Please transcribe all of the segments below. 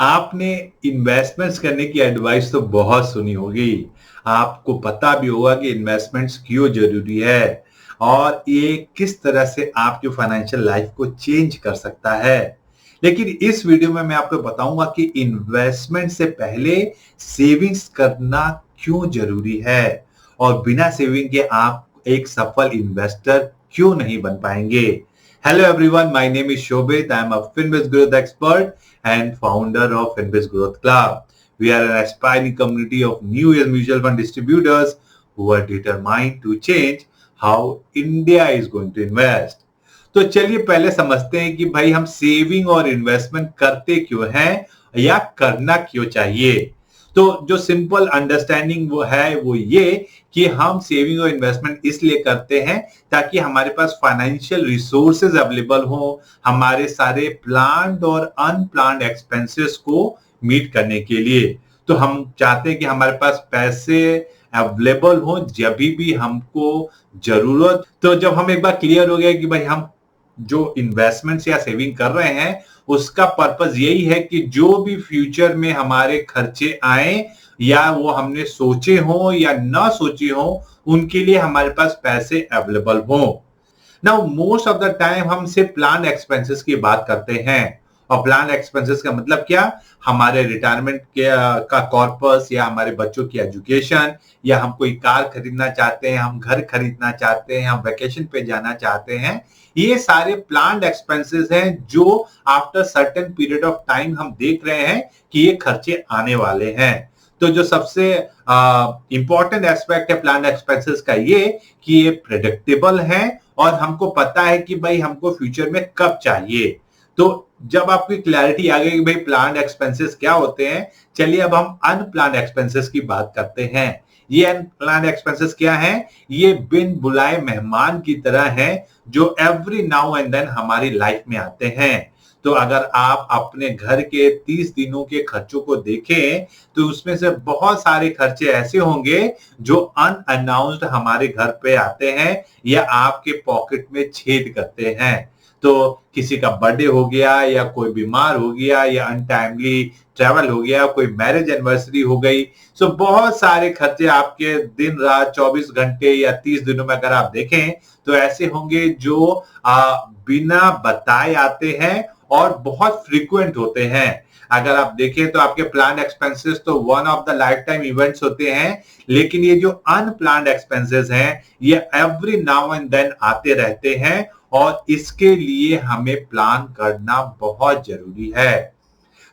आपने इन्वेस्टमेंट्स करने की एडवाइस तो बहुत सुनी होगी। आपको पता भी होगा कि इन्वेस्टमेंट्स क्यों जरूरी है और ये किस तरह से आपकी फाइनेंशियल लाइफ को चेंज कर सकता है। लेकिन इस वीडियो में मैं आपको बताऊंगा कि इन्वेस्टमेंट से पहले सेविंग्स करना क्यों जरूरी है और बिना सेविंग के आप एक सफल इन्वेस्टर क्यों नहीं बन पाएंगे। Hello everyone, my name is Shobit. I am a Finviz Growth expert and founder of Finviz Growth Club. We are an aspiring community of new age mutual fund distributors who are determined to change how India is going to invest. तो चलिए पहले समझते हैं कि भाई हम saving और investment करते क्यों हैं या करना क्यों चाहिए। तो जो सिंपल अंडरस्टैंडिंग वो ये कि हम सेविंग और इन्वेस्टमेंट इसलिए करते हैं ताकि हमारे पास फाइनेंशियल रिसोर्सेज अवेलेबल हो हमारे सारे प्लान्ड और अनप्लान्ड एक्सपेंसेस को मीट करने के लिए। तो हम चाहते हैं कि हमारे पास पैसे अवेलेबल हो जब भी हमको जरूरत। तो जब हम एक बार क्लियर हो गया कि भाई हम जो इन्वेस्टमेंट्स या सेविंग कर रहे हैं उसका पर्पस यही है कि जो भी फ्यूचर में हमारे खर्चे आए या वो हमने सोचे हो या ना सोचे हो उनके लिए हमारे पास पैसे अवेलेबल हो। Now most of the time हम सिर्फ प्लान एक्सपेंसेस की बात करते हैं और प्लान एक्सपेंसेस का मतलब क्या, हमारे रिटायरमेंट का कॉर्पस या हमारे बच्चों की एजुकेशन या हम कोई कार खरीदना चाहते हैं, हम घर खरीदना चाहते हैं, हम वेकेशन पे जाना चाहते हैं। ये सारे प्लान्ड एक्सपेंसेस हैं जो after certain period of time हम देख रहे हैं कि ये खर्चे आने वाले हैं। तो जो सबसे इंपॉर्टेंट एस्पेक्ट है प्लान एक्सपेंसेस का ये कि ये प्रेडिक्टेबल है और हमको पता है कि भाई हमको फ्यूचर में कब चाहिए। तो जब आपकी क्लैरिटी आ गई कि भाई प्लान एक्सपेंसेस क्या होते हैं, चलिए अब हम अनप्लान्ड एक्सपेंसेस की बात करते हैं। ये अनप्लान्ड एक्सपेंसेस क्या है? ये बिन बुलाए मेहमान की तरह है जो एवरी नाउ एंड देन हमारी लाइफ में आते हैं। तो अगर आप अपने घर के 30 दिनों के खर्चों को देखें तो उसमें से बहुत सारे खर्चे ऐसे होंगे जो अनअनाउंस्ड हमारे घर पे आते हैं या आपके पॉकेट में छेद करते हैं। तो किसी का बर्थडे हो गया या कोई बीमार हो गया या अनटाइमली ट्रैवल हो गया, कोई मैरिज एनिवर्सरी हो गई। सो बहुत सारे खर्चे आपके दिन रात 24 घंटे या 30 दिनों में अगर आप देखें तो ऐसे होंगे जो बिना बताए आते हैं और बहुत फ्रीक्वेंट होते हैं। अगर आप देखें तो आपके प्लान एक्सपेंसेस तो one of the life time events होते हैं, लेकिन ये जो अनप्लान्ड एक्सपेंसेस हैं ये एवरी नाउ एंड देन आते रहते हैं और इसके लिए हमें प्लान करना बहुत जरूरी है।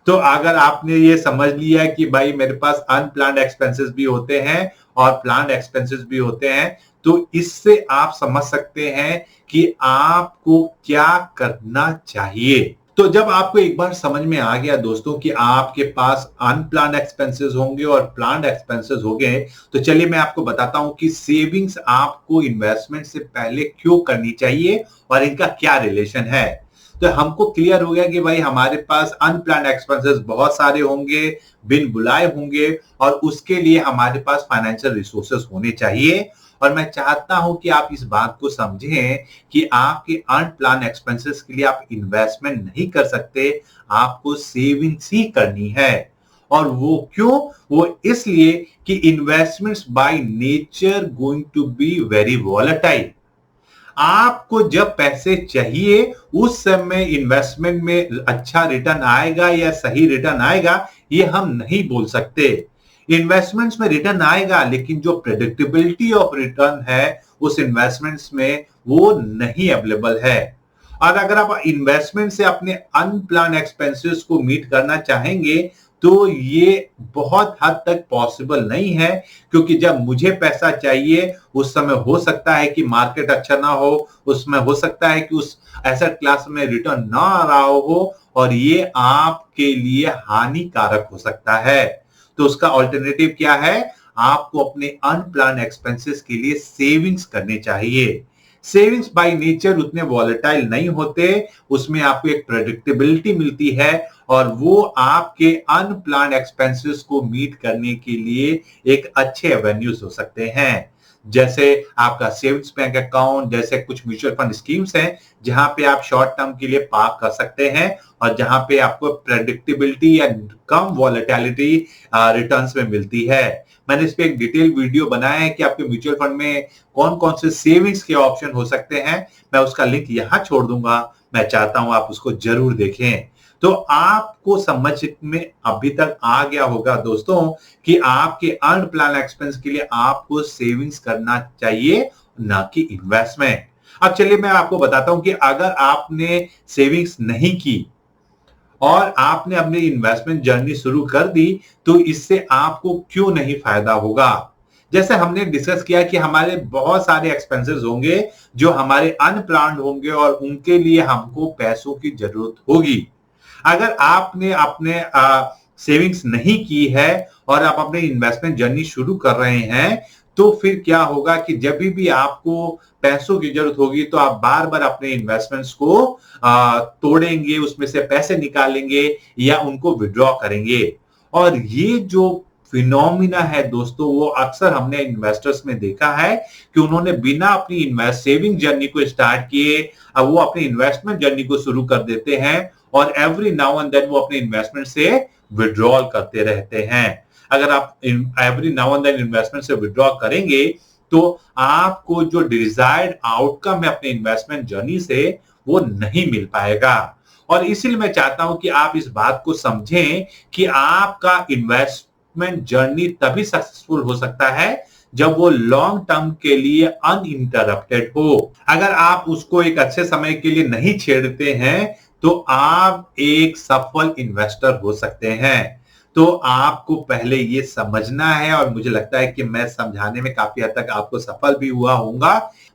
तो अगर आपने ये समझ लिया कि भाई मेरे पास अनप्लान्ड एक्सपेंसेस भी होते हैं और प्लान्ड एक्सपेंसेस भी होते हैं, तो इससे आप समझ सकते हैं कि आपको क्या करना चाहिए। तो जब आपको एक बार समझ में आ गया दोस्तों कि आपके पास अनप्लान्ड एक्सपेंसेस होंगे और प्लान्ड एक्सपेंसेस होंगे, तो चलिए मैं आपको बताता हूं कि सेविंग्स आपको इन्वेस्टमेंट से पहले क्यों करनी चाहिए और इनका क्या रिलेशन है। तो हमको क्लियर हो गया कि भाई हमारे पास अनप्लान्ड एक्सपेंसेस बहुत सारे होंगे, बिन बुलाए होंगे और उसके लिए हमारे पास फाइनेंशियल रिसोर्सेस होने चाहिए। और मैं चाहता हूं कि आप इस बात को समझें कि आपके अनप्लान एक्सपेंसेस के लिए आप इन्वेस्टमेंट नहीं कर सकते, आपको सेविंग्स ही करनी है। और वो क्यों? वो इसलिए कि investments by nature going to be very volatile. आपको जब पैसे चाहिए उस समय इन्वेस्टमेंट में अच्छा रिटर्न आएगा या सही रिटर्न आएगा ये हम नहीं बोल सकते। इन्वेस्टमेंट्स में रिटर्न आएगा लेकिन जो प्रेडिक्टेबिलिटी ऑफ रिटर्न है उस इन्वेस्टमेंट्स में वो नहीं अवेलेबल है। और अगर आप इन्वेस्टमेंट से अपने अनप्लान एक्सपेंसेस को मीट करना चाहेंगे तो ये बहुत हद तक पॉसिबल नहीं है, क्योंकि जब मुझे पैसा चाहिए उस समय हो सकता है कि मार्केट अच्छा ना हो, उसमें हो सकता है कि उस एसेट क्लास में रिटर्न ना आ रहा हो और ये आपके लिए हानिकारक हो सकता है। तो उसका ऑल्टरनेटिव क्या है? आपको अपने अनप्लान एक्सपेंसेस के लिए सेविंग्स करने चाहिए। सेविंग्स बाय नेचर उतने वॉलेटाइल नहीं होते, उसमें आपको एक प्रेडिक्टेबिलिटी मिलती है और वो आपके अनप्लान्ड एक्सपेंसेस को मीट करने के लिए एक अच्छे एवेन्यूज हो सकते हैं। जैसे आपका सेविंग्स बैंक अकाउंट, जैसे कुछ म्यूचुअल फंड स्कीम्स हैं जहां पे आप शॉर्ट टर्म के लिए पार्क कर सकते हैं और जहां पे आपको प्रेडिक्टेबिलिटी या कम वॉलेटिलिटी रिटर्न्स में मिलती है। मैंने इस पे एक डिटेल वीडियो बनाया है कि आपके म्यूचुअल फंड में कौन कौन से सेविंग्स के ऑप्शन हो सकते हैं। मैं उसका लिंक यहां छोड़ दूंगा। मैं चाहता हूं आप उसको जरूर देखें। तो आपको समझ में अभी तक आ गया होगा दोस्तों कि आपके अनप्लान एक्सपेंस के लिए आपको सेविंग्स करना चाहिए, ना कि इन्वेस्टमेंट। अब चलिए मैं आपको बताता हूं कि अगर आपने सेविंग्स नहीं की और आपने अपनी इन्वेस्टमेंट जर्नी शुरू कर दी तो इससे आपको क्यों नहीं फायदा होगा। जैसे हमने डिस्कस किया कि हमारे बहुत सारे एक्सपेंसेस होंगे जो हमारे अनप्लान्ड होंगे और उनके लिए हमको पैसों की जरूरत होगी। अगर आपने अपने सेविंग्स नहीं की है और आप अपने इन्वेस्टमेंट जर्नी शुरू कर रहे हैं तो फिर क्या होगा कि जब भी आपको पैसों की जरूरत होगी तो आप बार बार अपने इन्वेस्टमेंट्स को तोड़ेंगे, उसमें से पैसे निकालेंगे या उनको विड्रॉ करेंगे। और ये जो फिनोमिना है दोस्तों वो अक्सर हमने इन्वेस्टर्स में देखा है कि उन्होंने बिना अपनी सेविंग जर्नी को स्टार्ट किए अब वो अपनी इन्वेस्टमेंट जर्नी को शुरू कर देते हैं और एवरी नाउ एंड देन वो अपने इन्वेस्टमेंट से विड्रॉल करते रहते हैं। अगर आप every now and then investment से विड्रॉ करेंगे तो आपको जो डिजायर्ड आउटकम है अपने इन्वेस्टमेंट जर्नी से वो नहीं मिल पाएगा। और इसीलिए मैं चाहता हूं कि आप इस बात को समझें कि आपका इन्वेस्टमेंट जर्नी तभी सक्सेसफुल हो सकता है जब वो लॉन्ग टर्म के लिए अनइंटरप्टेड हो। अगर आप उसको एक अच्छे समय के लिए नहीं छेड़ते हैं तो आप एक सफल इन्वेस्टर हो सकते हैं। तो आपको पहले ये समझना है और मुझे लगता है कि मैं समझाने में काफी हद तक आपको सफल भी हुआ होऊंगा।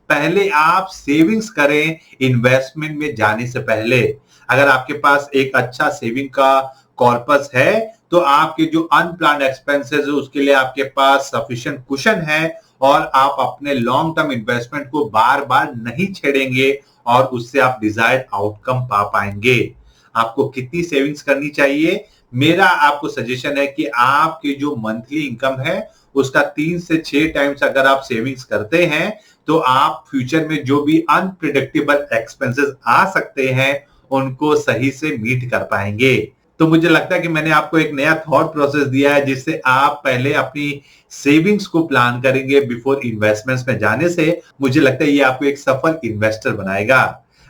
पहले आप सेविंग्स करें इन्वेस्टमेंट में जाने से पहले। अगर आपके पास एक अच्छा सेविंग का कॉर्पस है तो आपके जो अनप्लान्ड एक्सपेंसेस है उसके लिए आपके पास सफिशिएंट कुशन है और आप अपने लॉन्ग टर्म इन्वेस्टमेंट को बार बार नहीं छेड़ेंगे और उससे आप डिजायर्ड आउटकम पा पाएंगे। आपको कितनी सेविंग्स करनी चाहिए? मेरा आपको सजेशन है कि आपकी जो मंथली इनकम है उसका 3 से 6 टाइम्स अगर आप सेविंग्स करते हैं तो आप फ्यूचर में जो भी अनप्रिडिक्टेबल एक्सपेंसेस आ सकते हैं उनको सही से मीट कर पाएंगे। तो मुझे लगता है कि मैंने आपको एक नया थॉट प्रोसेस दिया है जिससे आप पहले अपनी सेविंग्स को प्लान करेंगे बिफोर इन्वेस्टमेंट्स में जाने से। मुझे लगता है ये आपको एक सफल इन्वेस्टर बनाएगा।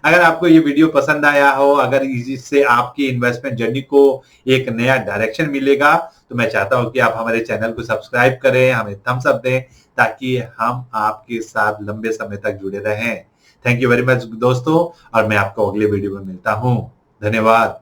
अगर आपको ये वीडियो पसंद आया हो, अगर इससे आपकी इन्वेस्टमेंट जर्नी को एक नया डायरेक्शन मिलेगा तो मैं चाहता हूं कि आप हमारे चैनल को सब्सक्राइब करें, हमें थम्स अप दें ताकि हम आपके साथ लंबे समय तक जुड़े रहें। थैंक यू वेरी मच दोस्तों और मैं आपको अगले वीडियो में मिलता हूं। धन्यवाद।